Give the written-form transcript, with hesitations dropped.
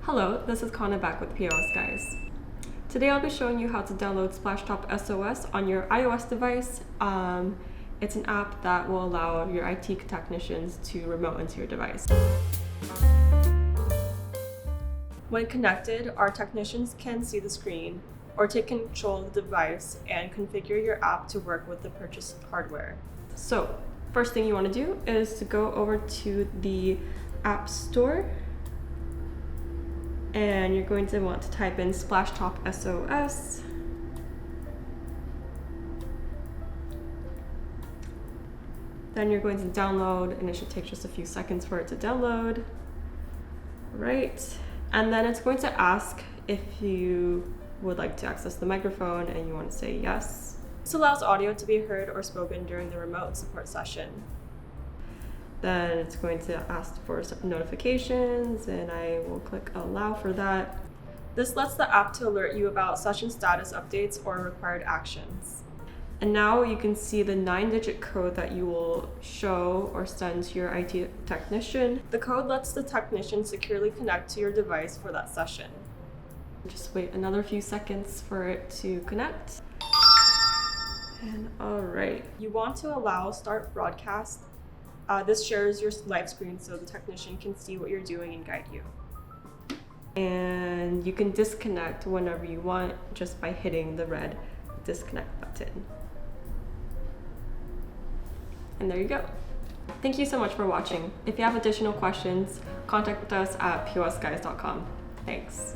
Hello, this is Kana back with POS Guys. Today I'll be showing you how to download Splashtop SOS on your iOS device. It's an app that will allow your IT technicians to remote into your device. When connected, our technicians can see the screen or take control of the device and configure your app to work with the purchased hardware. So, first thing you want to do is to go over to the App Store, and you're going to want to type in Splashtop SOS. Then you're going to download, and it should take just a few seconds for it to download. Right, and then it's going to ask if you would like to access the microphone, and you want to say yes. This allows audio to be heard or spoken during the remote support session. Then it's going to ask for some notifications, and I will click allow for that. This lets the app to alert you about session status updates or required actions. And now you can see the 9-digit code that you will show or send to your IT technician. The code lets the technician securely connect to your device for that session. Just wait another few seconds for it to connect. And all right, you want to allow start broadcast. This shares your live screen so the technician can see what you're doing and guide you. And you can disconnect whenever you want just by hitting the red disconnect button. And there you go. Thank you so much for watching. If you have additional questions, contact us at POSGuys.com. Thanks.